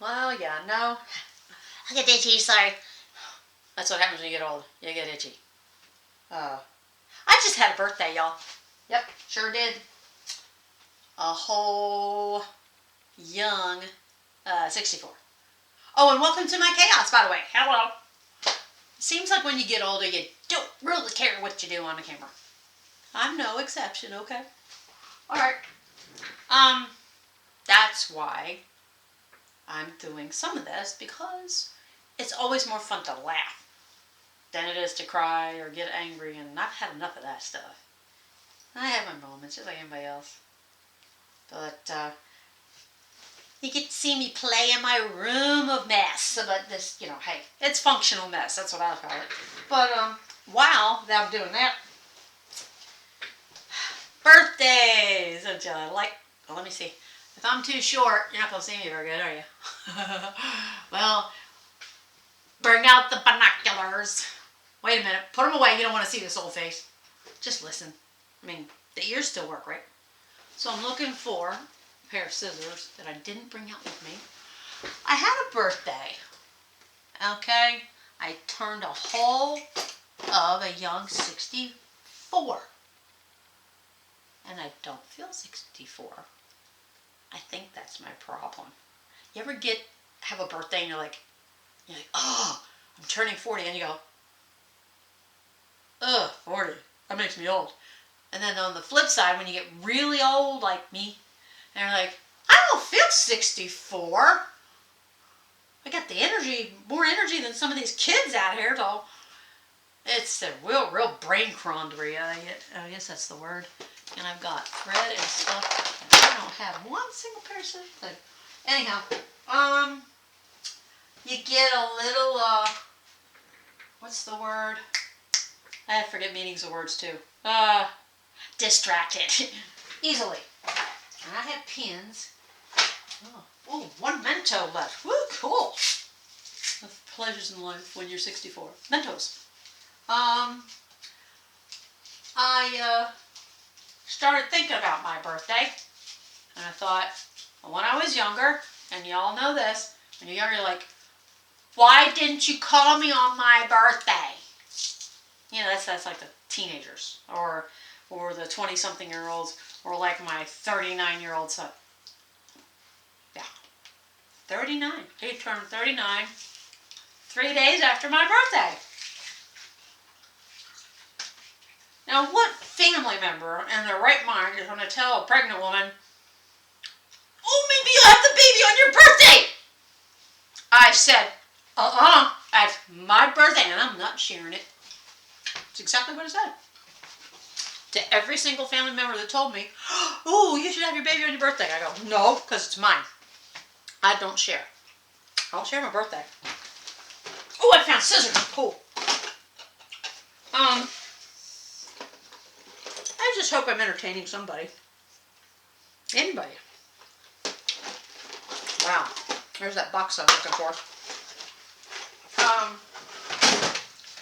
Well, yeah, no. I get itchy, sorry. That's what happens when you get old. You get itchy. I just had a birthday, y'all. Yep, sure did. A whole young 64. Oh, and welcome to my chaos, by the way. Hello. Seems like when you get older, you don't really care what you do on the camera. I'm no exception, okay? Alright. That's why I'm doing some of this, because it's always more fun to laugh than it is to cry or get angry, and I've had enough of that stuff. I have my moments, just like anybody else. But, you get to see me play in my room of mess. But this, hey, it's functional mess. That's what I call it. But, while I'm doing that, birthdays. Well, let me see. If I'm too short, you're not going to see me very good, are you? Well, bring out the binoculars. Wait a minute. Put them away. You don't want to see this old face. Just listen. I mean, the ears still work, right? So I'm looking for a pair of scissors that I didn't bring out with me. I had a birthday. Okay? I turned a whole of a young 64. And I don't feel 64. I think that's my problem. You ever have a birthday and you're like, oh, I'm turning 40, and you go, ugh, 40, that makes me old. And then on the flip side, when you get really old, like me, and you're like, I don't feel 64. I got the energy, more energy than some of these kids out here, though. It's a real brain quandary. I guess that's the word. And I've got thread and stuff. And I don't have one single pair of scissors. But anyhow, you get a little, what's the word? I forget meanings of words too. Distracted. Easily. And I have pins. Oh, one Mento left. Woo, cool. The pleasures in life when you're 64. Mentos. I started thinking about my birthday, and I thought, well, when I was younger, and y'all know this, when you're younger, you're like, why didn't you call me on my birthday? That's like the teenagers, or the 20-something-year-olds, or like my 39-year-old son. Yeah, 39. He turned 39 3 days after my birthday. Now, what family member in their right mind is going to tell a pregnant woman, oh, maybe you'll have the baby on your birthday? I said, that's my birthday, and I'm not sharing it. It's exactly what I said. To every single family member that told me, oh, you should have your baby on your birthday. I go, no, because it's mine. I don't share. I don't share my birthday. Oh, I found scissors. Cool. I just hope I'm entertaining somebody. Anybody. Wow. There's that box I was looking for.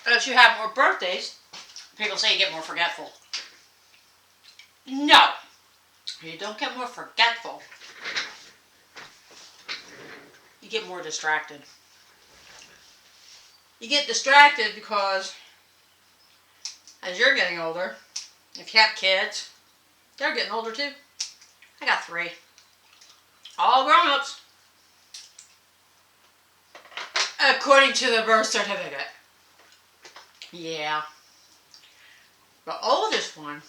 As you have more birthdays, people say you get more forgetful. No. You don't get more forgetful. You get more distracted. You get distracted because as you're getting older, if you have kids, they're getting older too. I got 3. All grown-ups. According to the birth certificate. Yeah. The oldest one,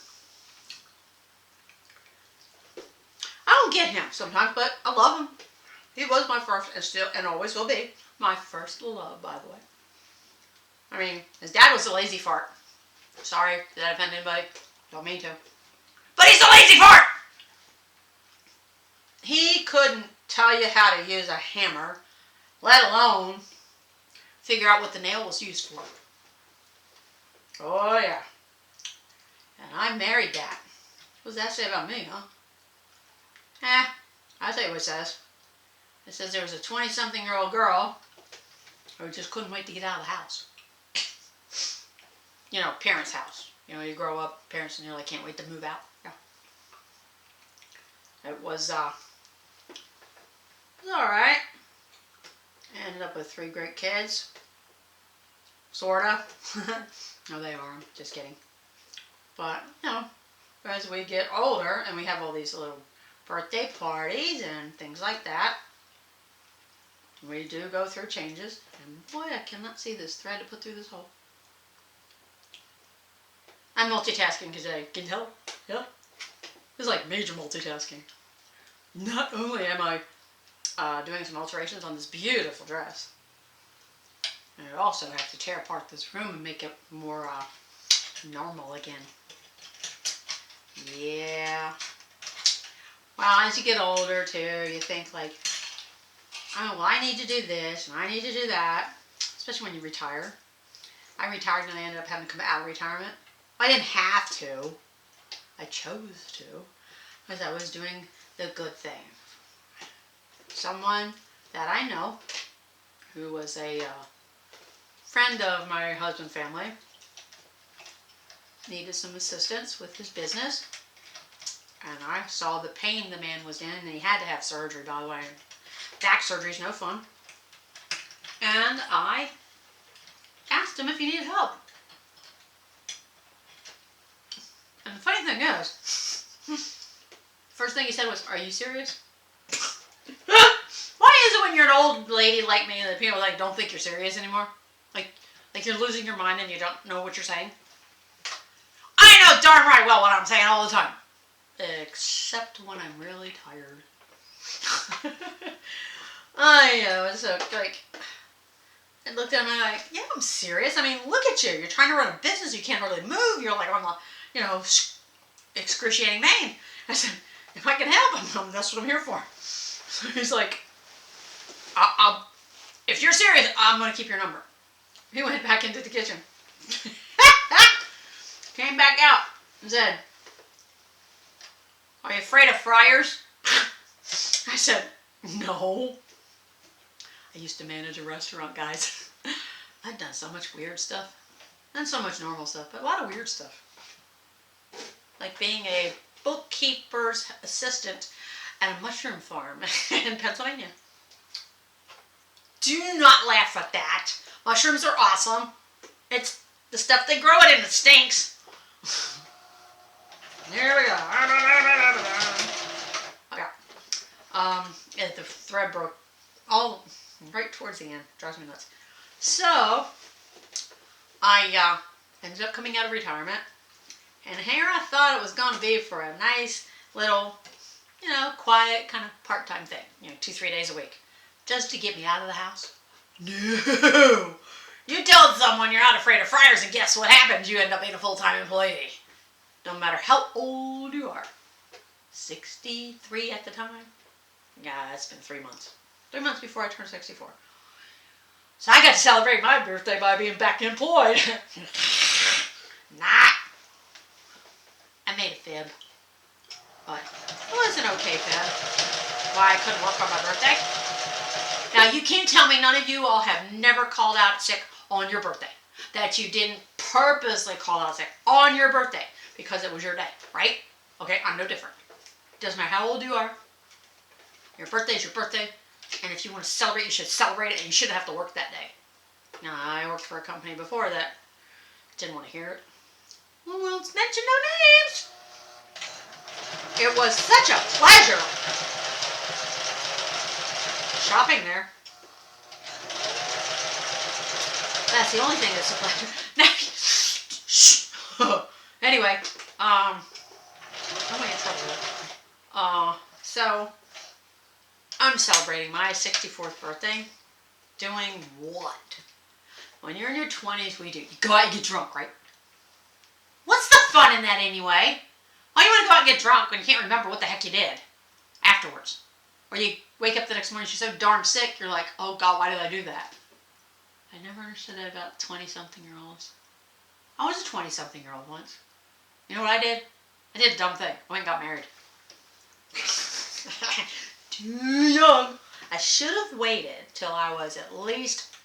I don't get him sometimes, but I love him. He was my first, and always will be, my first love, by the way. I mean, his dad was a lazy fart. Sorry, did that offend anybody? Don't mean to. But he's a lazy fart! He couldn't tell you how to use a hammer, let alone figure out what the nail was used for. Oh, yeah. And I married that. What does that say about me, huh? I'll tell you what it says. It says there was a 20-something-year-old girl who just couldn't wait to get out of the house. Parents' house. You grow up, parents, and you're like, can't wait to move out. Yeah. It was alright. ended up with 3 great kids. Sorta. No, they are. Just kidding. But, you know, as we get older and we have all these little birthday parties and things like that, we do go through changes. And boy, I cannot see this thread to put through this hole. I'm multitasking today. Can you tell? Yeah. It's like major multitasking. Not only am I doing some alterations on this beautiful dress, I also have to tear apart this room and make it more normal again. Yeah. Well, as you get older too, you think like, oh, well, I need to do this and I need to do that, especially when you retire. I retired and I ended up having to come out of retirement. I didn't have to. I chose to, because I was doing the good thing. Someone that I know, who was a friend of my husband's family, needed some assistance with his business, and I saw the pain the man was in, and he had to have surgery, by the way. Back surgery is no fun. And I asked him if he needed help. And the funny thing is, first thing he said was, "Are you serious?" Why is it when you're an old lady like me that people like don't think you're serious anymore? Like you're losing your mind and you don't know what you're saying? I know darn right well what I'm saying all the time. Except when I'm really tired. I know, so like, I looked at him and I'm like, yeah, I'm serious. I mean, look at you. You're trying to run a business. You can't really move. You're like on the, excruciating pain. I said, if I can help him, that's what I'm here for. So he's like, if you're serious, I'm going to keep your number. He went back into the kitchen. Came back out and said, "Are you afraid of fryers?" I said, "No." I used to manage a restaurant, guys. I've done so much weird stuff and so much normal stuff, but a lot of weird stuff. Like being a bookkeeper's assistant at a mushroom farm in Pennsylvania. Do not laugh at that. Mushrooms are awesome. It's the stuff they grow it in that stinks. There we go. Okay. The thread broke all right towards the end. Drives me nuts. So, I ended up coming out of retirement. And here I thought it was going to be for a nice little, quiet kind of part-time thing. 2-3 days a week. Just to get me out of the house. No! You tell someone you're not afraid of fryers and guess what happens? You end up being a full-time employee. No matter how old you are. 63 at the time. Yeah, it's been 3 months. 3 months before I turned 64. So I got to celebrate my birthday by being back employed. Nah. I made a fib. But it was an okay fib. Why I couldn't work on my birthday. Now you can't tell me none of you all have never called out sick on your birthday. That you didn't purposely call out sick on your birthday because it was your day, right? Okay, I'm no different. Doesn't matter how old you are. Your birthday is your birthday. And if you want to celebrate, you should celebrate it and you shouldn't have to work that day. Now, I worked for a company before that didn't want to hear it. Well, let's mention no names. It was such a pleasure shopping there. That's the only thing that's a pleasure. Anyway, I'm going to trouble. So, I'm celebrating my 64th birthday. Doing what? When you're in your 20s, we do. You go out and get drunk, right? What's the fun in that anyway? Why do you want to go out and get drunk when you can't remember what the heck you did afterwards? Or you wake up the next morning, you're so darn sick, you're like, oh God, why did I do that? I never understood that about 20-something-year-olds. I was a 20-something-year-old once. You know what I did? I did a dumb thing. I went and got married. Too young. I should have waited till I was at least,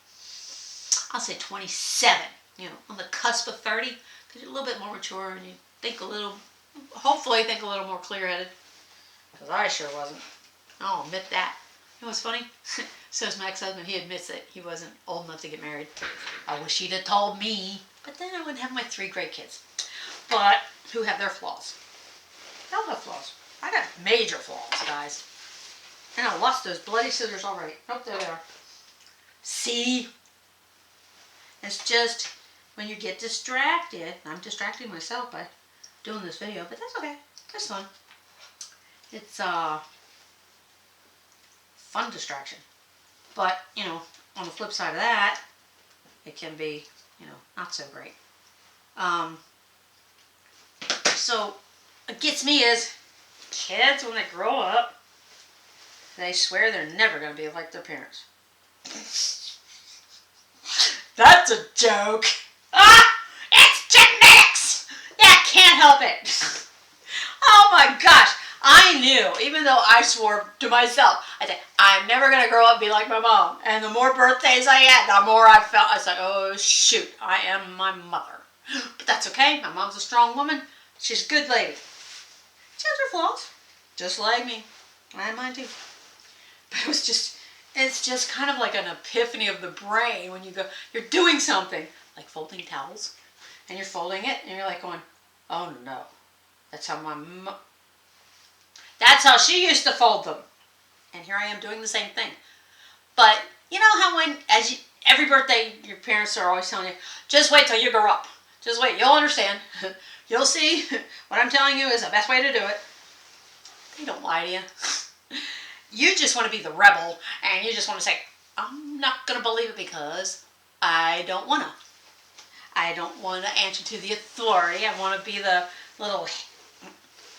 I'll say 27. On the cusp of 30. Because you're a little bit more mature and you think hopefully think a little more clear-headed. Because I sure wasn't. I'll admit that. know what's funny? So's my ex-husband. He admits that he wasn't old enough to get married. I wish he'd have told me. But then I wouldn't have my 3 great kids. But who have their flaws. They all have flaws. I got major flaws, guys. And I lost those bloody scissors already. Oh, there they are. See? It's just when you get distracted. I'm distracting myself by doing this video, but that's okay. That's fun. It's fun distraction. But, you know, on the flip side of that, it can be, you know, not so great. So, what gets me is kids, when they grow up, they swear they're never going to be like their parents. That's a joke. Ah! It's genetics! Yeah, can't help it. Oh my gosh. I knew, even though I swore to myself, I said, I'm never going to grow up and be like my mom. And the more birthdays I had, the more I felt, I was like, oh shoot, I am my mother. But that's okay. My mom's a strong woman. She's a good lady. She has her flaws, just like me. I have mine too. But it's just kind of like an epiphany of the brain when you go, you're doing something, like folding towels, and you're folding it, and you're like going, oh no, that's how she used to fold them. And here I am doing the same thing. But you know how every birthday your parents are always telling you, just wait till you grow up. Just wait, you'll understand. You'll see what I'm telling you is the best way to do it. They don't lie to you. You just want to be the rebel, and you just want to say, I'm not going to believe it because I don't want to. I don't want to answer to the authority. I want to be the little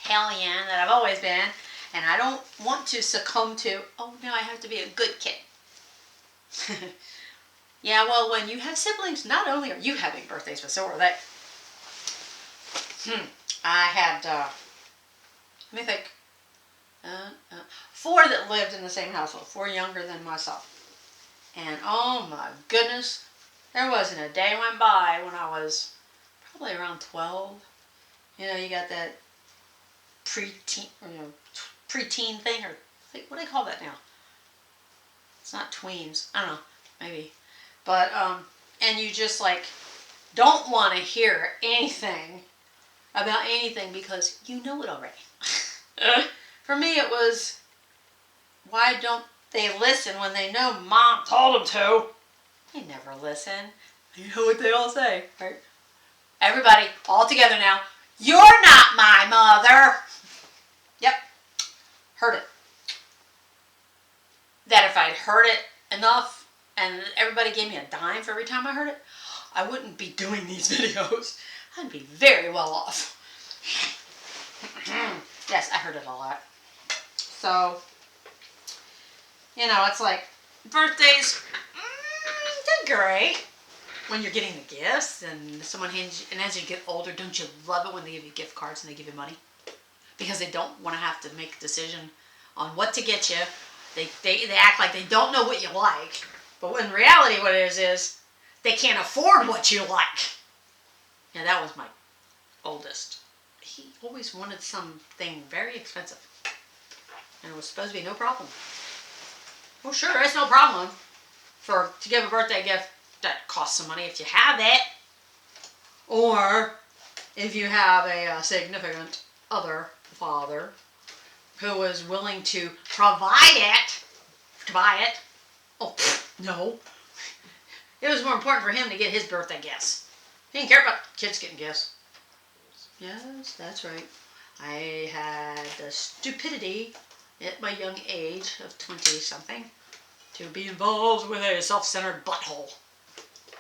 hellion that I've always been, and I don't want to succumb to, oh no, I have to be a good kid. Yeah, well, when you have siblings, not only are you having birthdays, but so are they. I had, let me think, 4 that lived in the same household, 4 younger than myself. And oh my goodness, there wasn't a day went by when I was probably around 12. You know, you got that preteen thing, or what do they call that now? It's not tweens. I don't know, maybe. But, and you just like don't want to hear anything about anything because you know it already. For me, it was, why don't they listen when they know mom told them to? They never listen. You know what they all say, right? Everybody, all together now. You're not my mother. Yep. Heard it. That if I'd heard it enough and everybody gave me a dime for every time I heard it, I wouldn't be doing these videos. I'd be very well off. Yes, I heard it a lot. So, you know, it's like birthdays, they're great when you're getting the gifts and someone hands you, and as you get older, don't you love it when they give you gift cards and they give you money? Because they don't want to have to make a decision on what to get you. They act like they don't know what you like, but in reality what it is they can't afford what you like. Yeah, that was my oldest. He always wanted something very expensive. And it was supposed to be no problem. Well, sure, it's no problem to give a birthday gift that costs some money if you have it. Or if you have a significant other, father, who is willing to provide it, to buy it. Oh, no. It was more important for him to get his birthday gifts. He didn't care about kids getting gifts. Yes, that's right. I had the stupidity at my young age of 20-something to be involved with a self-centered butthole.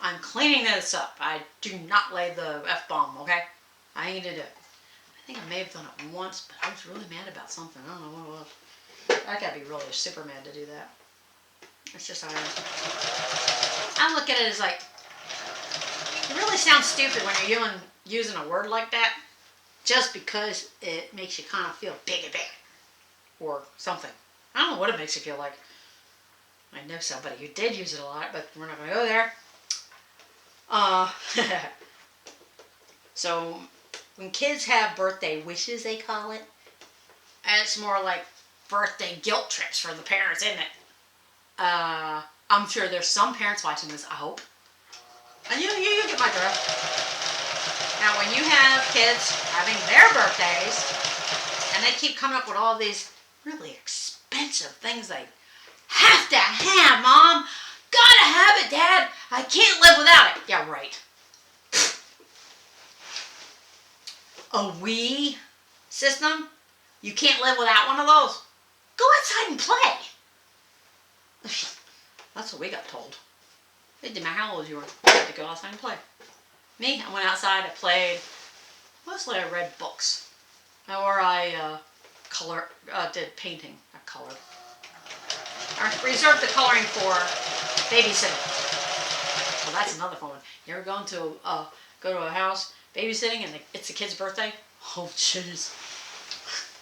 I'm cleaning this up. I do not lay the F-bomb, okay? I ain't gonna do it. I think I may have done it once, but I was really mad about something. I don't know what it was. I gotta be really super mad to do that. It's just how I am. I look at it as like, it really sounds stupid when you're using a word like that just because it makes you kind of feel big and bad or something. I don't know what it makes you feel like. I know somebody who did use it a lot, but we're not going to go there. So when kids have birthday wishes, they call it, and it's more like birthday guilt trips for the parents, isn't it? I'm sure there's some parents watching this, I hope. And you get my drift. Now, when you have kids having their birthdays, and they keep coming up with all these really expensive things they have to have, Mom. Gotta have it, Dad. I can't live without it. Yeah, right. A Wii system? You can't live without one of those. Go outside and play. That's what we got told. It didn't matter how old you were. You had to go outside and play. Me, I went outside, I played. Mostly I read books. Or I did painting. I colored. I reserved the coloring for babysitting. Well, that's another fun one. You ever go to a house babysitting and it's the kid's birthday? Oh, jeez.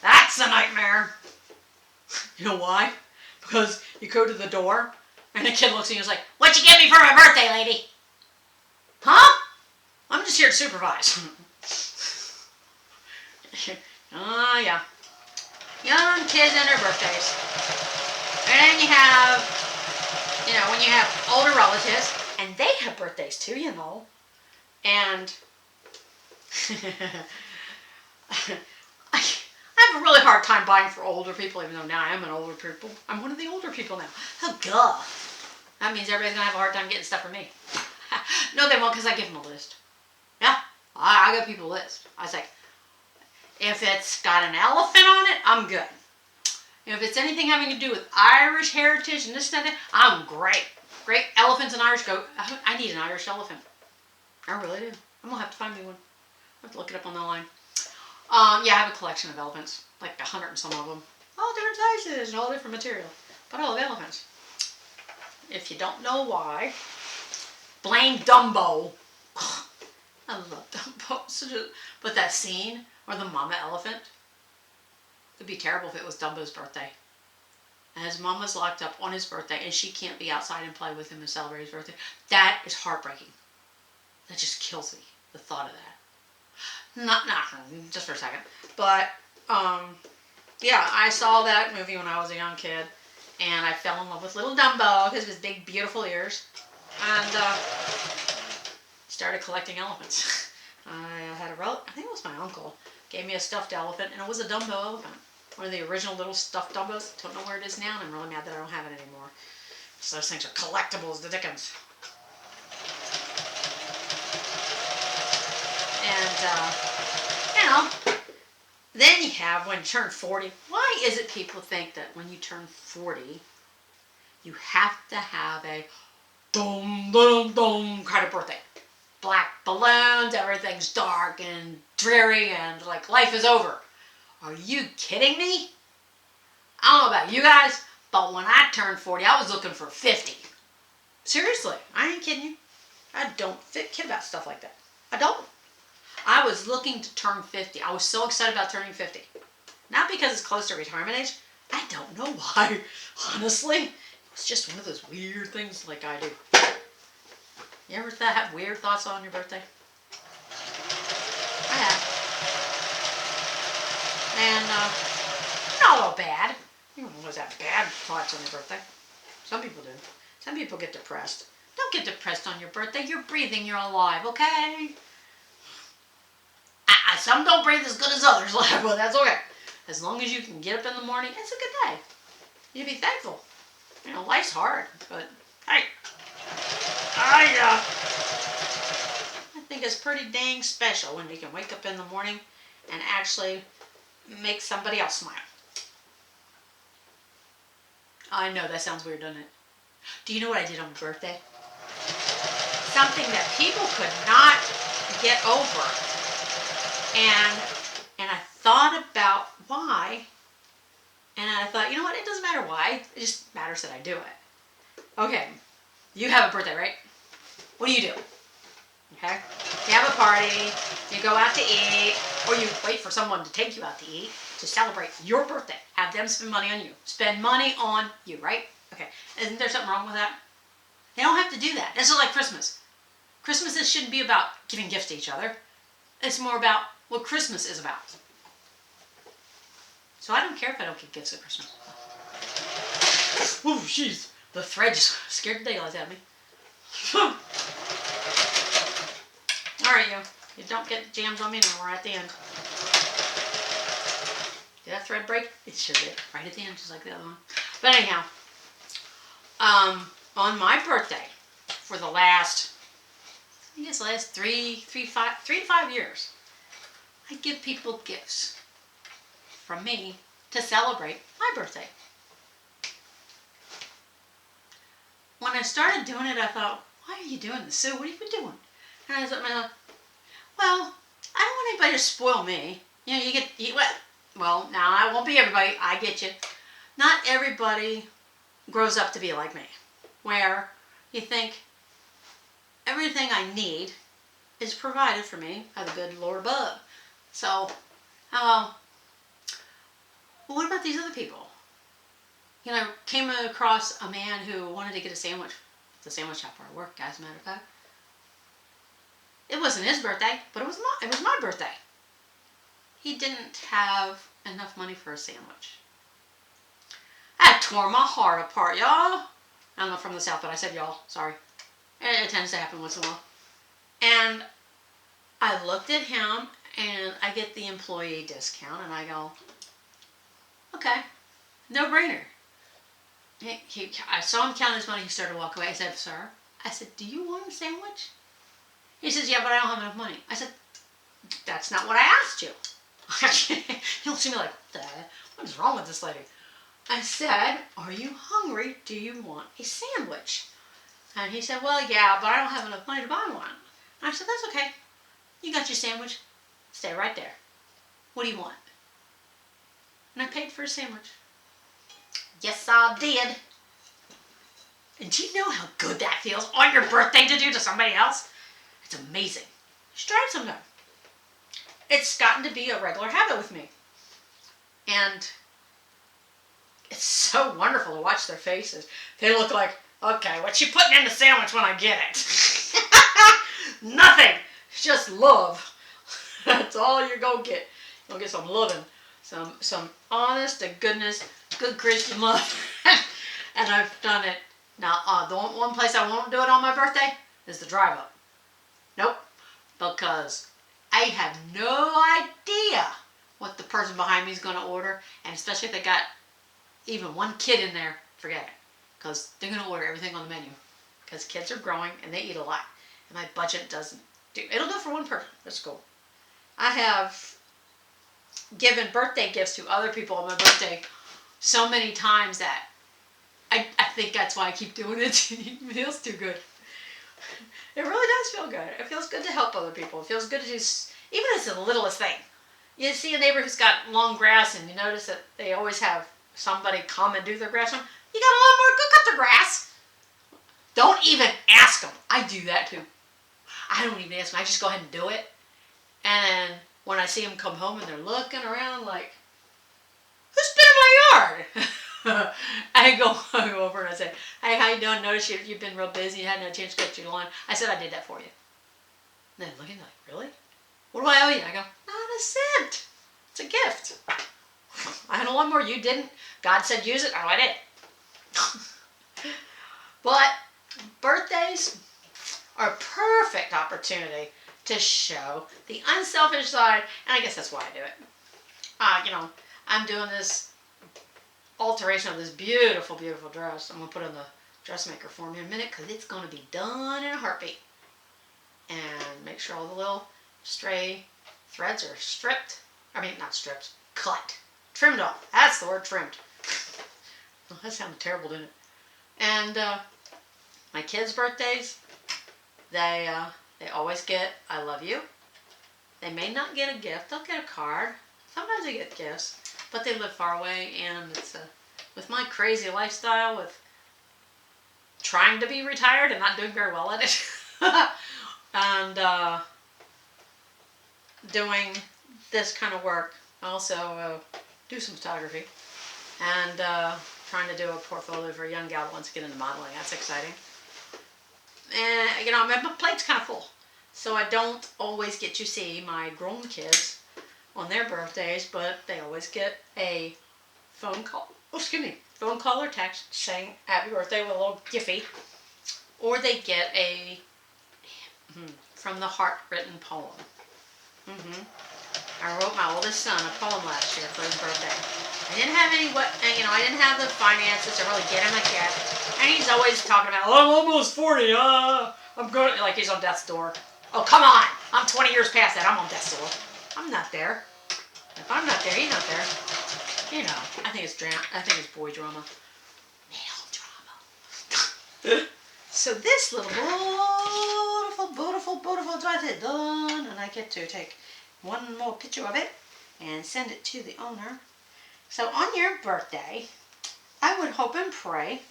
That's a nightmare. You know why? Because you go to the door and the kid looks at you and is like, "What you get me for my birthday, lady?" Huh? I'm just here to supervise. Oh, yeah. Young kids and their birthdays. And then you have, when you have older relatives, and they have birthdays too, And I have a really hard time buying for older people, even though now I am an older people. I'm one of the older people now. Oh, God. That means everybody's going to have a hard time getting stuff from me. No, they won't, because I give them a list. Yeah, I got people a list. I was like, if it's got an elephant on it, I'm good. If it's anything having to do with Irish heritage and this and that, I'm great. Great elephants and Irish goat. I need an Irish elephant. I really do. I'm going to have to find me one. I have to look it up on the line. Yeah, I have a collection of elephants. Like 100 and some of them. All different sizes and all different material. But I love elephants. If you don't know why, blame Dumbo. I love Dumbo. But that scene where the mama elephant, it'd be terrible if it was Dumbo's birthday. And his mama's locked up on his birthday and she can't be outside and play with him and celebrate his birthday. That is heartbreaking. That just kills me, the thought of that. Not just for a second. But, yeah, I saw that movie when I was a young kid. And I fell in love with little Dumbo because of his big, beautiful ears. And started collecting elephants. I had I think it was my uncle, gave me a stuffed elephant, and it was a Dumbo elephant. One of the original little stuffed Dumbos. Don't know where it is now, and I'm really mad that I don't have it anymore. So those things are collectibles, the dickens. And, then you have when you turn 40. Why is it people think that when you turn 40, you have to have a dum dum dum kind of birthday? Black balloons, everything's dark and dreary and like life is over. Are you kidding me? I don't know about you guys, but when I turned 40, I was looking for 50. Seriously, I ain't kidding you. I don't kid about stuff like that. I don't. I was looking to turn 50. I was so excited about turning 50. Not because it's close to retirement age. I don't know why. Honestly, it was just one of those weird things like I do. You ever have weird thoughts on your birthday? I have. And, not all bad. You don't always have bad thoughts on your birthday. Some people do. Some people get depressed. Don't get depressed on your birthday. You're breathing. You're alive, okay? Some don't breathe as good as others, but that's okay. As long as you can get up in the morning, it's a good day. You be thankful. Life's hard, but hey. I think it's pretty dang special when you can wake up in the morning and actually make somebody else smile. I know that sounds weird, doesn't it? Do you know what I did on my birthday? Something that people could not get over. And I thought about why, and I thought, you know what, it doesn't matter why, it just matters that I do it. Okay, you have a birthday, right? What do? Okay? You have a party, you go out to eat, or you wait for someone to take you out to eat to celebrate your birthday. Have them spend money on you. Spend money on you, right? Okay, isn't there something wrong with that? They don't have to do that. This is like Christmas. Christmas shouldn't be about giving gifts to each other. It's more about what Christmas is about. So I don't care if I don't get gifts at Christmas. Oh, jeez. The thread just scared the daylights out of me. Alright, you don't get jams on me when we're at the end. Did that thread break? It sure did. Right at the end, just like the other one. But anyhow, on my birthday, for the last, I guess, 3 to 5 years, I give people gifts from me to celebrate my birthday. When I started doing it, I thought, why are you doing this, Sue? What have you been doing? And I thought, well, I don't want anybody to spoil me. You know, well, now I won't be everybody. I get you. Not everybody grows up to be like me, where you think everything I need is provided for me by the good Lord above. So, what about these other people? You know, I came across a man who wanted to get a sandwich at the sandwich shop where I work, as a matter of fact. It wasn't his birthday, but it was my birthday. He didn't have enough money for a sandwich. I tore my heart apart, y'all. I'm not from the South, but I said y'all. Sorry. It tends to happen once in a while. And I looked at him, and I get the employee discount, and I go, okay, no brainer. I saw him count his money. He started to walk away. I said, sir, do you want a sandwich? He says, yeah, but I don't have enough money. I said, that's not what I asked you. He looks at me like, what is wrong with this lady? I said, are you hungry? Do you want a sandwich? And he said, well, yeah, but I don't have enough money to buy one. And I said, that's okay. You got your sandwich. Stay right there. What do you want? And I paid for a sandwich. Yes, I did. And do you know how good that feels on your birthday to do to somebody else? It's amazing. You should try it sometime. It's gotten to be a regular habit with me. And it's so wonderful to watch their faces. They look like, okay, what's she putting in the sandwich when I get it? Nothing. It's just love. That's all you're going to get. You'll get some loving. Some honest to goodness, good Christian love. And I've done it. Now, the one place I won't do it on my birthday is the drive-up. Nope. Because I have no idea what the person behind me is going to order. And especially if they got even one kid in there, forget it. Because they're going to order everything on the menu. Because kids are growing and they eat a lot. And my budget doesn't do. It'll do for one person. That's cool. I have given birthday gifts to other people on my birthday so many times that I think that's why I keep doing it. It feels too good. It really does feel good. It feels good to help other people. It feels good to do, even if it's the littlest thing. You see a neighbor who's got long grass and you notice that they always have somebody come and do their grass. You got a lawnmower, go cut their grass. Don't even ask them. I do that too. I don't even ask them. I just go ahead and do it. And when I see them come home and they're looking around like, who's been in my yard? I go over and I say, hey, how you doing? Notice you've been real busy. You hadn't had a chance to cut your lawn. I said I did that for you. And they're looking like, really? What do I owe you? I go, not a cent. It's a gift. I had a lawnmower. You didn't. God said use it. Oh, I did. But birthdays are a perfect opportunity to show the unselfish side. And I guess that's why I do it. I'm doing this alteration of this beautiful, beautiful dress. I'm going to put it in the dressmaker for me in a minute because it's going to be done in a heartbeat. And make sure all the little stray threads are stripped. I mean, not stripped, cut. Trimmed off. That's the word, trimmed. Well, that sounded terrible, didn't it? And my kids' birthdays, they always get I love you. They may not get a gift. They'll get a card. Sometimes they get gifts. But they live far away, and it's with my crazy lifestyle, with trying to be retired and not doing very well at it, and doing this kind of work. I also do some photography, and trying to do a portfolio for a young gal that wants to get into modeling. That's exciting. And my plate's kind of full, so I don't always get to see my grown kids on their birthdays, but they always get a phone call. phone call or text saying happy birthday with a little giffy, or they get a from the heart written poem. I wrote my oldest son a poem last year for his birthday. I didn't have I didn't have the finances to really get him a gift. And he's always talking about, oh, I'm almost 40, I'm going, like he's on death's door. Oh, come on, I'm 20 years past that, I'm on death's door. I'm not there. If I'm not there, he's not there. You know, I think it's boy drama. Male drama. So this little beautiful dress is done, and I get to take one more picture of it and send it to the owner. So on your birthday, I would hope and pray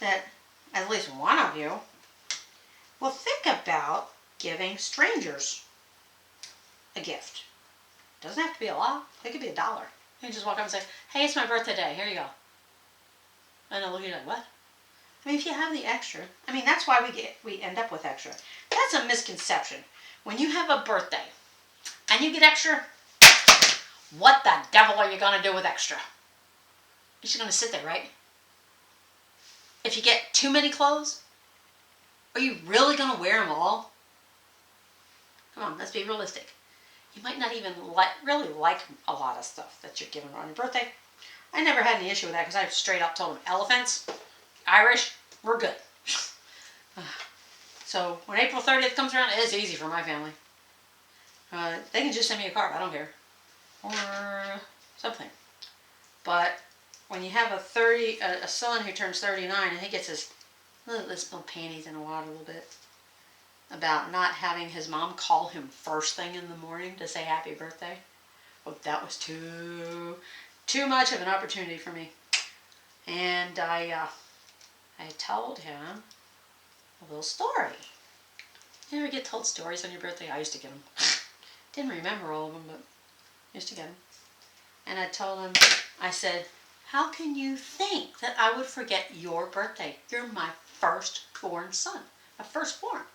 that at least one of you will think about giving strangers a gift. Doesn't have to be a lot. It could be $1. You can just walk up and say, hey, it's my birthday day. Here you go. And they'll look at you like, what? I mean, if you have the extra, I mean, that's why we end up with extra. That's a misconception. When you have a birthday and you get extra, what the devil are you going to do with extra? You're just going to sit there, right? If you get too many clothes, are you really going to wear them all? Come on, let's be realistic. You might not even really like a lot of stuff that you're giving on your birthday. I never had any issue with that because I straight up told them, elephants, Irish, we're good. So when April 30th comes around, it's easy for my family. They can just send me a card, I don't care. Or something. But when you have a son who turns 39 and he gets his little panties in the water a little bit about not having his mom call him first thing in the morning to say happy birthday. Well, that was too much of an opportunity for me. And I told him a little story. You ever get told stories on your birthday? I used to get them. Didn't remember all of them, but used to get them. And I told him, I said, how can you think that I would forget your birthday? You're my firstborn son, my firstborn.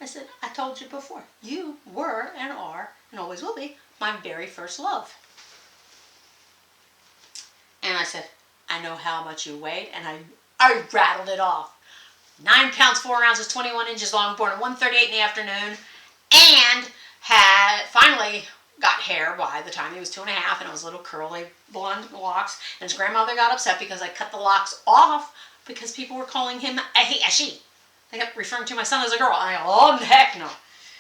I said, I told you before, you were and are and always will be my very first love. And I said, I know how much you weighed, and I rattled it off. 9 pounds, 4 ounces, 21 inches long, born at 1:38 in the afternoon, and had finally got hair by the time he was 2.5, and it was little curly blonde locks. And his grandmother got upset because I cut the locks off because people were calling him a she. They kept referring to my son as a girl. And I go, oh, heck no.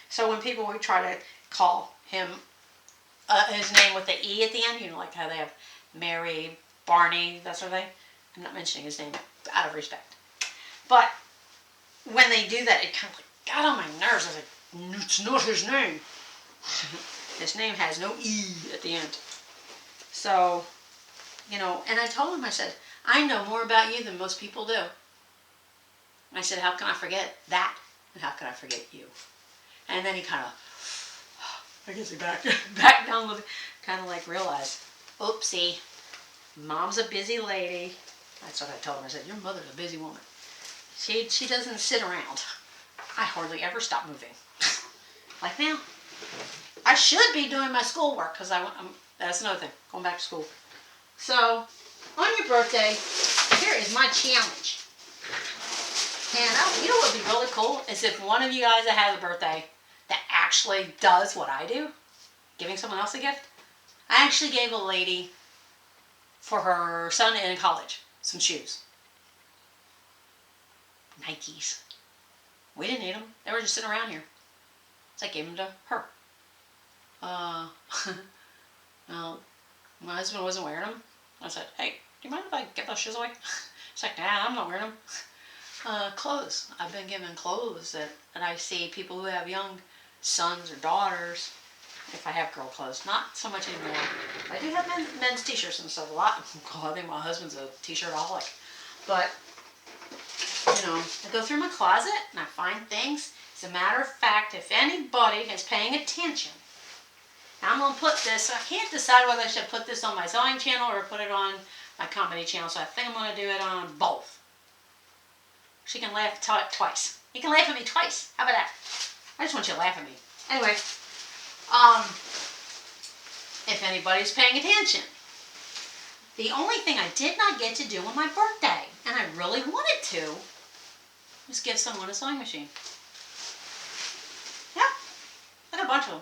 So when people would try to call him his name with the E at the end, you know, like how they have Mary, Barney, that sort of thing. I'm not mentioning his name out of respect. But when they do that, it kind of like got on my nerves. I was like, it's not his name. His name has no E at the end. So, you know, and I told him, I said, I know more about you than most people do. I said, how can I forget that? And how can I forget you? And then he kind of, I guess he backed down with, kind of like realized, oopsie, mom's a busy lady. That's what I told him. I said, your mother's a busy woman. She doesn't sit around. I hardly ever stop moving. Like now, I should be doing my schoolwork because that's another thing, going back to school. So, on your birthday, here is my challenge. And you know what would be really cool is if one of you guys that has a birthday that actually does what I do, giving someone else a gift. I actually gave a lady for her son in college some shoes. Nikes. We didn't need them. They were just sitting around here. So I gave them to her. Well, my husband wasn't wearing them. I said, hey, do you mind if I get those shoes away? She's like, nah, I'm not wearing them. Clothes. I've been given clothes that I see people who have young sons or daughters, if I have girl clothes. Not so much anymore. I do have men's t-shirts and stuff a lot. I think my husband's a t-shirtaholic. But, you know, I go through my closet and I find things. As a matter of fact, if anybody is paying attention, I'm going to put this, I can't decide whether I should put this on my sewing channel or put it on my comedy channel, so I think I'm going to do it on both. She can laugh twice. You can laugh at me twice. How about that? I just want you to laugh at me. Anyway, if anybody's paying attention, The only thing I did not get to do on my birthday, and I really wanted to, was give someone a sewing machine. Yeah, I got a bunch of them.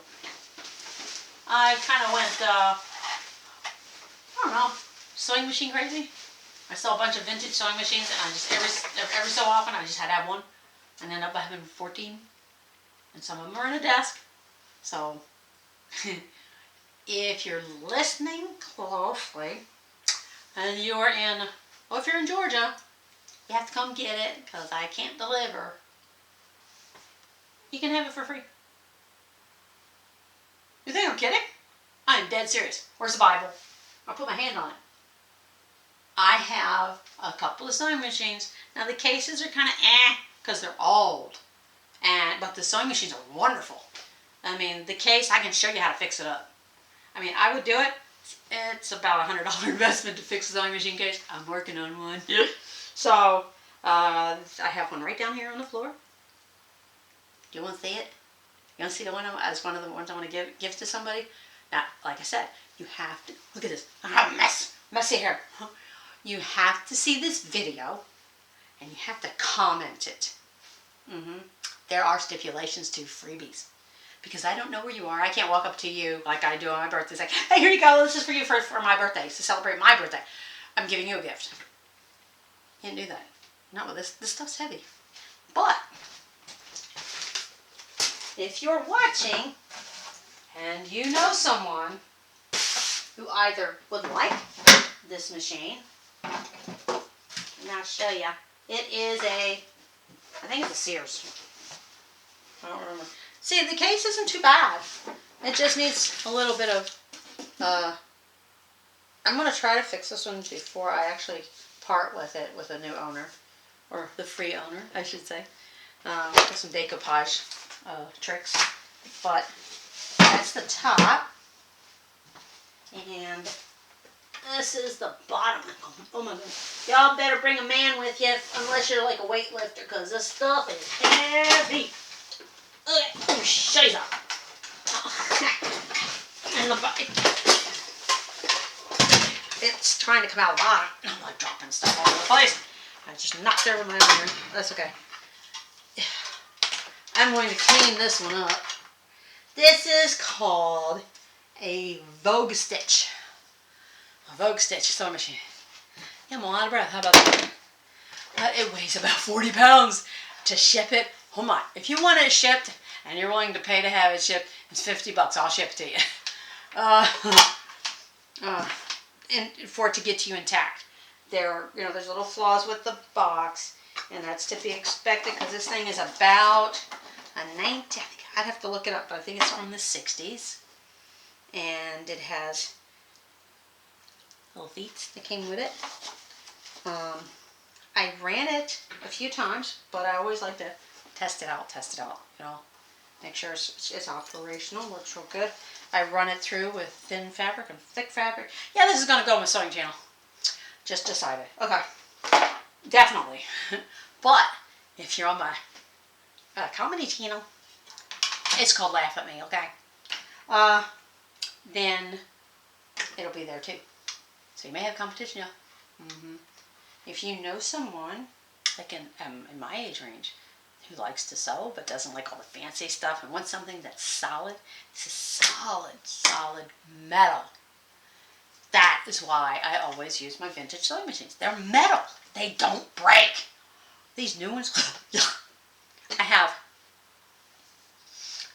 I kind of went, I don't know, sewing machine crazy. I saw a bunch of vintage sewing machines, and I just, every so often, I just had to have one. And ended up having 14. And some of them are in a desk. So, if you're listening closely, and you're in, well, if you're in Georgia, you have to come get it, because I can't deliver. You can have it for free. You think I'm kidding? I'm dead serious. Where's the Bible? I'll put my hand on it. I have a couple of sewing machines. Now the cases are kind of because they're old. But the sewing machines are wonderful. I mean, the case, I can show you how to fix it up. I mean, I would do it. It's about $100 investment to fix a sewing machine case. I'm working on one. So, I have one right down here on the floor. Do you want to see it? You want to see the one as one of the ones I want to give to somebody? Now, like I said, you have to, look at this. I have a messy hair. You have to see this video, and you have to comment it. There are stipulations to freebies. Because I don't know where you are. I can't walk up to you like I do on my birthday. It's like, hey, here you go. This is for you for my birthday. To celebrate my birthday. I'm giving you a gift. Can't do that. Not with this. This stuff's heavy. But, if you're watching, and you know someone who either would like this machine, and I'll show you. It is I think it's a Sears. I don't remember. See, the case isn't too bad. It just needs a little bit of, I'm going to try to fix this one before I actually part with it with a new owner. Or the free owner, I should say. With some decoupage tricks. But that's the top. And this is the bottom. Oh my goodness. Y'all better bring a man with you unless you're like a weightlifter, because this stuff is heavy. Oh, shut up. And the bottom. It's trying to come out of the bottom. I'm like dropping stuff all over the place. I just knocked over my iron. That's okay. I'm going to clean this one up. This is called a Vogue Stitch. A Vogue Stitch sewing machine. Yeah, I'm out of breath. How about that? It weighs about 40 pounds to ship it. Oh my. If you want it shipped and you're willing to pay to have it shipped, it's $50. I'll ship it to you. And for it to get to you intact. There's little flaws with the box, and that's to be expected because this thing is about a 19, I'd have to look it up, but I think it's from the 60s. And it has little feet that came with it. I ran it a few times, but I always like to test it out, make sure it's operational, works real good. I run it through with thin fabric and thick fabric. Yeah, this is going to go on my sewing channel. Just decided. Okay. Definitely. But if you're on my comedy channel, it's called Laugh at Me, okay? Then it'll be there too. So you may have competition, yeah. If you know someone, like in my age range, who likes to sew but doesn't like all the fancy stuff and wants something that's solid, this is solid metal. That is why I always use my vintage sewing machines. They're metal. They don't break. These new ones, I have,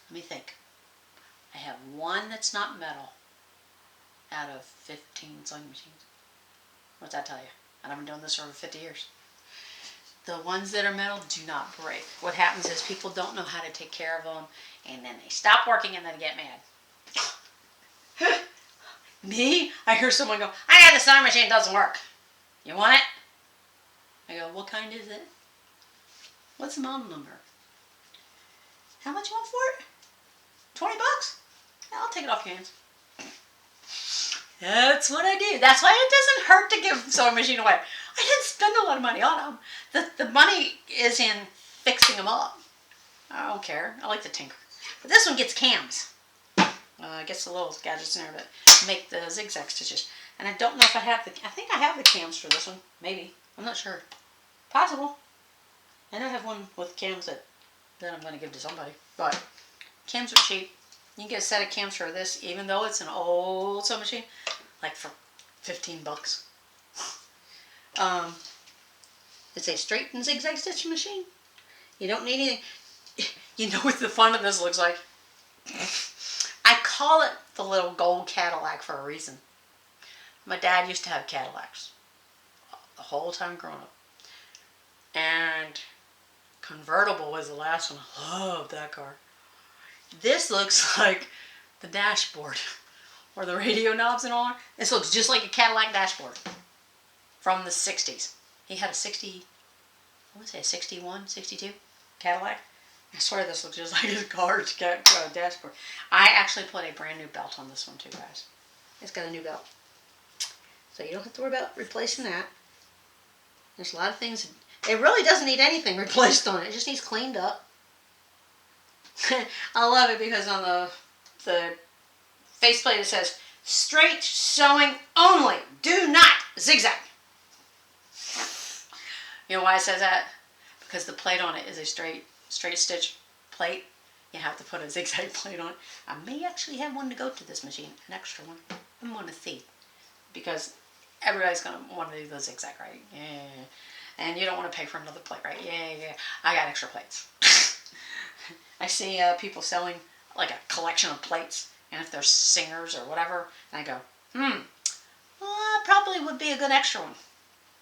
let me think. I have one that's not metal out of 15 sewing machines. What's that tell you? And I've been doing this for over 50 years. The ones that are metal do not break. What happens is people don't know how to take care of them, and then they stop working and then get mad. Me? I hear someone go, I got the sewing machine, doesn't work. You want it? I go, what kind is it? What's the model number? How much you want for it? 20 bucks? Yeah, I'll take it off your hands. That's what I do. That's why it doesn't hurt to give a sewing machine away. I didn't spend a lot of money on them. The money is in fixing them up. I don't care. I like to tinker. But this one gets cams. gets the little gadgets in there that make the zigzag stitches. And I don't know if I have the, I think I have the cams for this one. Maybe. I'm not sure. Possible. I know I have one with cams that I'm going to give to somebody. But cams are cheap. You can get a set of cams for this, even though it's an old sewing machine, like for $15. It's a straight and zigzag stitching machine. You don't need anything. You know what the fun of this looks like? I call it the little gold Cadillac for a reason. My dad used to have Cadillacs the whole time growing up. And convertible was the last one. I love that car. This looks like the dashboard where the radio knobs and all. This looks just like a Cadillac dashboard from the 60s. He had a 60, I want to say a 61, 62 Cadillac. I swear this looks just like his car's dashboard. I actually put a brand new belt on this one too, guys. It's got a new belt. So you don't have to worry about replacing that. There's a lot of things. It really doesn't need anything replaced on it. It just needs cleaned up. I love it because on the faceplate it says, straight sewing only. Do not zigzag. You know why it says that? Because the plate on it is a straight stitch plate. You have to put a zigzag plate on it. I may actually have one to go to this machine, an extra one. I'm going to see. Because everybody's going to want to do the zigzag, right? Yeah. And you don't want to pay for another plate, right? Yeah. I got extra plates. I see people selling like a collection of plates. And if they're singers or whatever, and I go, well, probably would be a good extra one.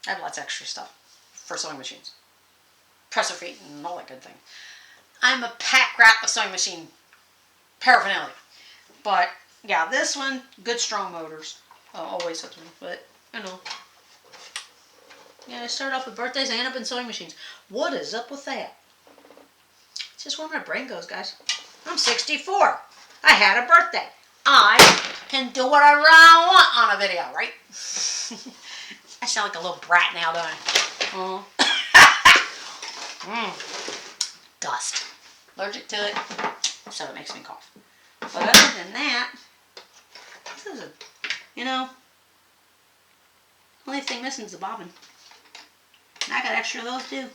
I have lots of extra stuff for sewing machines. Presser feet and all that good thing. I'm a pack rat of sewing machine paraphernalia. But, yeah, this one, good strong motors. Always with me, but, you know. Yeah, I started off with birthdays and end up in sewing machines. What is up with that? It's just where my brain goes, guys. I'm 64. I had a birthday. I can do whatever I want on a video, right? I sound like a little brat now, don't I? Dust. Allergic to it, so it makes me cough. But other than that, this is only thing missing is the bobbin. And I got extra of those too.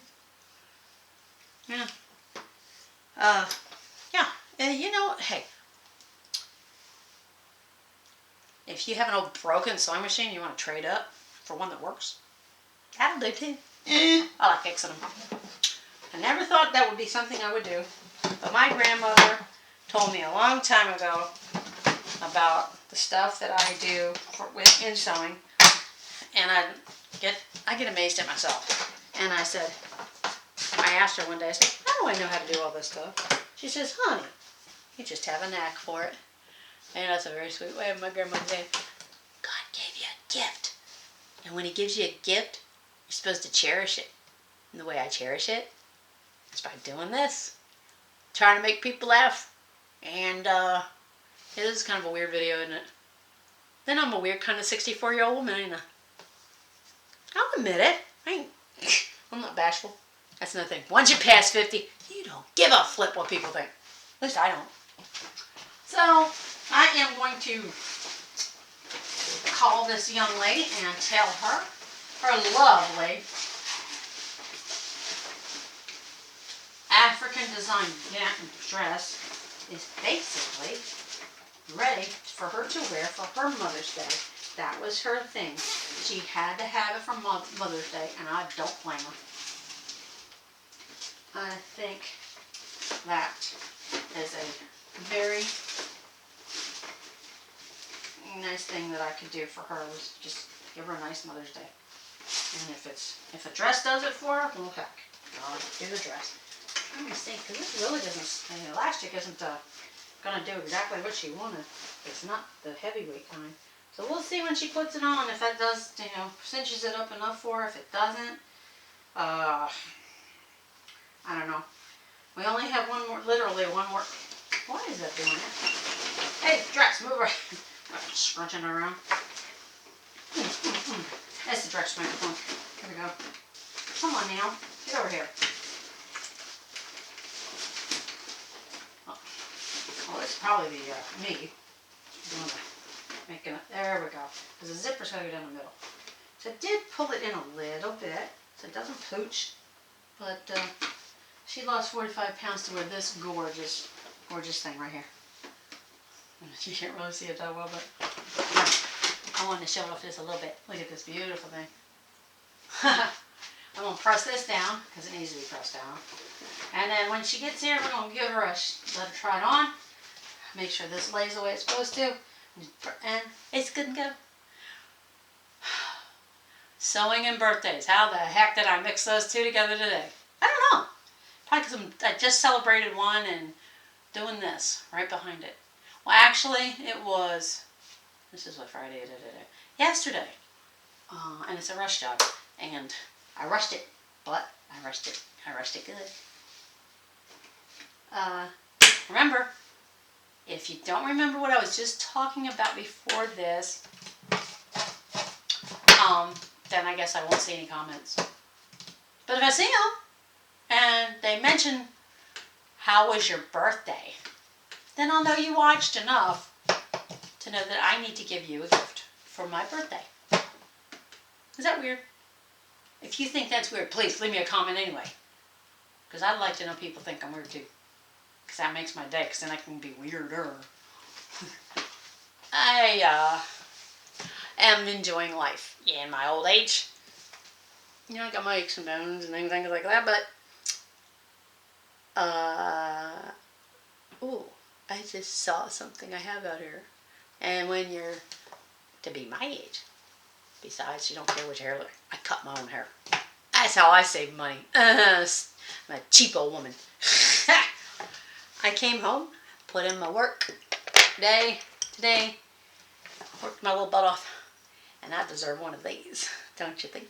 Yeah. Hey. If you have an old broken sewing machine you want to trade up for one that works, that'll do too. I like fixing them. I never thought that would be something I would do, but my grandmother told me a long time ago about the stuff that I do in sewing, and I get amazed at myself. And I asked her one day, I said, how do I know how to do all this stuff? She says, honey, you just have a knack for it. And that's a very sweet way of my grandmother saying, God gave you a gift. And when he gives you a gift, you're supposed to cherish it. And the way I cherish it is by doing this. Trying to make people laugh. And it is kind of a weird video, isn't it? Then I'm a weird kind of 64-year-old woman, ain't I? I'll admit it. I'm not bashful. That's another thing. Once you pass 50, you don't give a flip what people think. At least I don't. So, I am going to call this young lady and tell her lovely African design dress is basically ready for her to wear for her Mother's Day. That was her thing. She had to have it for Mother's Day, and I don't blame her. I think that is a very nice thing that I could do for her, was just give her a nice Mother's Day. And if a dress does it for her, well heck, I'll do the dress. I'm gonna see, because this really doesn't, the elastic isn't gonna do exactly what she wanted. It's not the heavyweight kind. So we'll see when she puts it on if that does, cinches it up enough for her. If it doesn't, I don't know. We only have one more, literally one more. Why is that doing it? Hey, dress, move right. Scrunching around. That's the dress microphone. Here we go. Come on now. Get over here. Oh, it's probably the me. making it, there we go. Because the zipper's going to go down the middle. So I did pull it in a little bit, so it doesn't pooch. But she lost 45 pounds to wear this gorgeous, gorgeous thing right here. You can't really see it that well, but I wanted to show it off just a little bit. Look at this beautiful thing. I'm going to press this down, because it needs to be pressed down. And then when she gets here, we're going to give her let her try it on. Make sure this lays the way it's supposed to. And it's good to go. Sewing and birthdays. How the heck did I mix those two together today? I don't know. Probably because I just celebrated one and doing this right behind it. Well, actually, it was, this is what Friday it is. Yesterday. And it's a rush job. And I rushed it, but I rushed it good. Remember, if you don't remember what I was just talking about before this, then I guess I won't see any comments. But if I see them, and they mention, how was your birthday? Then I'll know you watched enough to know that I need to give you a gift for my birthday. Is that weird? If you think that's weird, please leave me a comment anyway. Because I'd like to know people think I'm weird too. Because that makes my day, because then I can be weirder. I am enjoying life in my old age. You know, I got my aches and bones and things like that, but ooh, I just saw something I have out here. And when you're to be my age, besides, you don't care what your hair looks like. I cut my own hair. That's how I save money. I'm a cheap old woman. I came home, put in my work day today, worked my little butt off, and I deserve one of these, don't you think?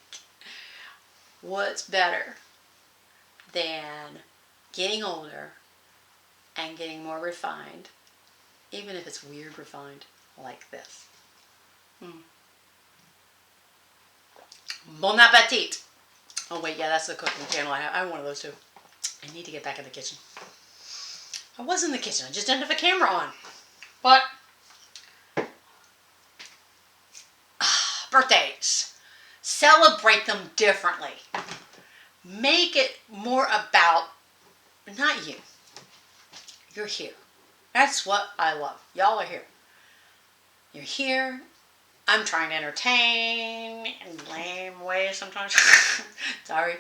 What's better than getting older and getting more refined, even if it's weird refined, like this? Bon appetit! Oh wait, yeah, that's the cooking channel. I have one of those too. I need to get back in the kitchen. I was in the kitchen, I just didn't have a camera on. But, birthdays. Celebrate them differently. Make it more about, not you. You're here. That's what I love. Y'all are here. You're here. I'm trying to entertain in lame ways sometimes. Sorry.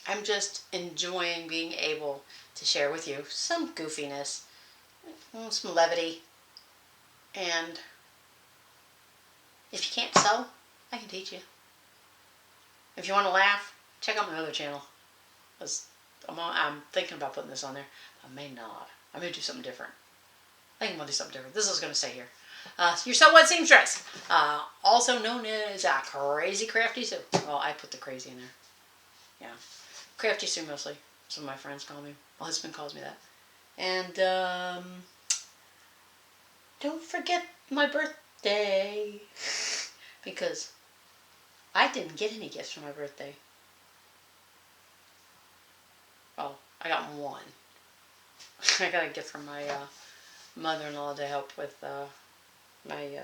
I'm just enjoying being able to share with you some goofiness, some levity, and if you can't sew, I can teach you. If you want to laugh, check out my other channel. I'm thinking about putting this on there. I may not. I may do something different. I think I'm going to do something different. This is going to stay here. Your Sew What Seamstress, also known as Crazy Crafty Sue. Well, I put the crazy in there. Yeah. Crafty Sue mostly. Some of my friends call me. My husband calls me that. And don't forget my birthday. Because I didn't get any gifts for my birthday. Oh, I got one. I got a gift from my mother-in-law to help with my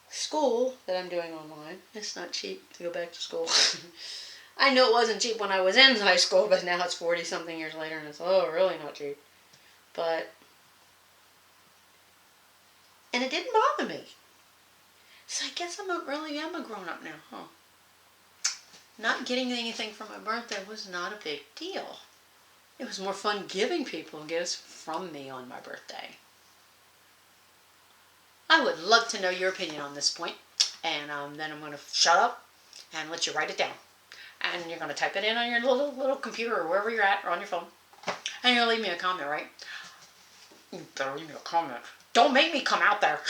school that I'm doing online. It's not cheap to go back to school. I know it wasn't cheap when I was in high school, but now it's 40-something years later, and it's, really not cheap. But, and it didn't bother me. So I guess I really am a grown-up now, huh? Not getting anything for my birthday was not a big deal. It was more fun giving people gifts from me on my birthday. I would love to know your opinion on this point, and then I'm going to shut up and let you write it down. And you're going to type it in on your little computer or wherever you're at, or on your phone. And you're going to leave me a comment, right? You better leave me a comment. Don't make me come out there.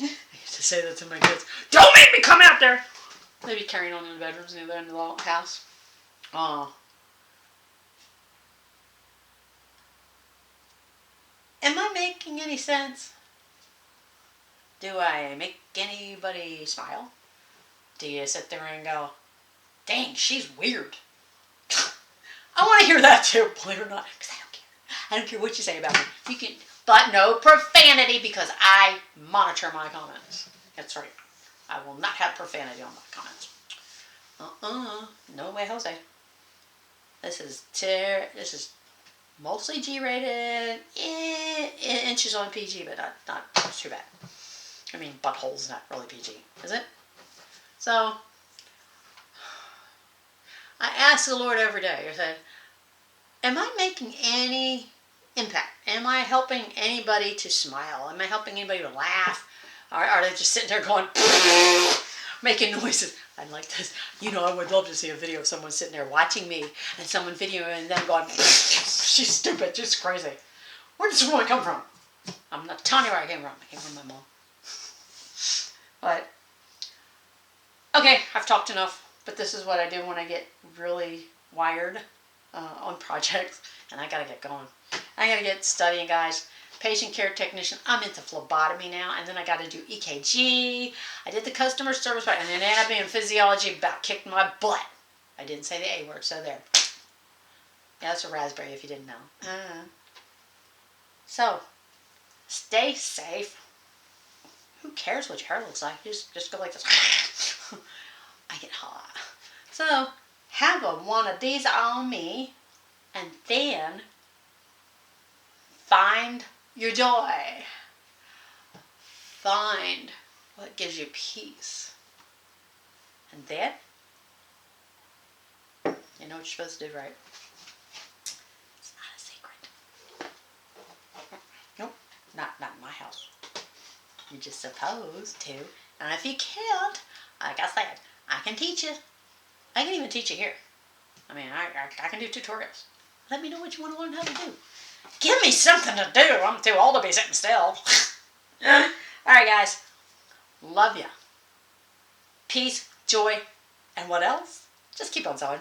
I used to say that to my kids. Don't make me come out there! They'd be carrying on in the bedrooms near the end of the house. Am I making any sense? Do I make anybody smile? Do you sit there and go, dang, she's weird? I want to hear that too, believe it or not, because I don't care. I don't care what you say about me. You can But no profanity because I monitor my comments. That's right. I will not have profanity on my comments. No way, Jose. This is mostly G-rated. Inches on PG, but not too bad. I mean, butthole's not really PG, is it? So, I ask the Lord every day. I said, am I making any impact? Am I helping anybody to smile? Am I helping anybody to laugh? Or are they just sitting there going, making noises? I'd like this. I would love to see a video of someone sitting there watching me and someone videoing and then going, she's stupid, she's crazy. Where did this woman come from? I'm not telling you where I came from. I came from my mom. But, okay, I've talked enough. But this is what I do when I get really wired on projects. And I got to get going. I got to get studying, guys. Patient care technician. I'm into phlebotomy now. And then I got to do EKG. I did the customer service part. And then I ended up being physiology, about kicked my butt. I didn't say the A word, so there. Yeah, that's a raspberry if you didn't know. So, stay safe. Who cares what your hair looks like? Just go like this. I get hot. So, have one of these on me. And then, find your joy. Find what gives you peace. And then, you know what you're supposed to do, right? It's not a secret. Nope, not in my house. You're just supposed to. And if you can't, like I said, I can teach you. I can even teach you here. I mean, I can do tutorials. Let me know what you want to learn how to do. Give me something to do. I'm too old to be sitting still. Alright, guys. Love ya. Peace, joy, and what else? Just keep on sewing.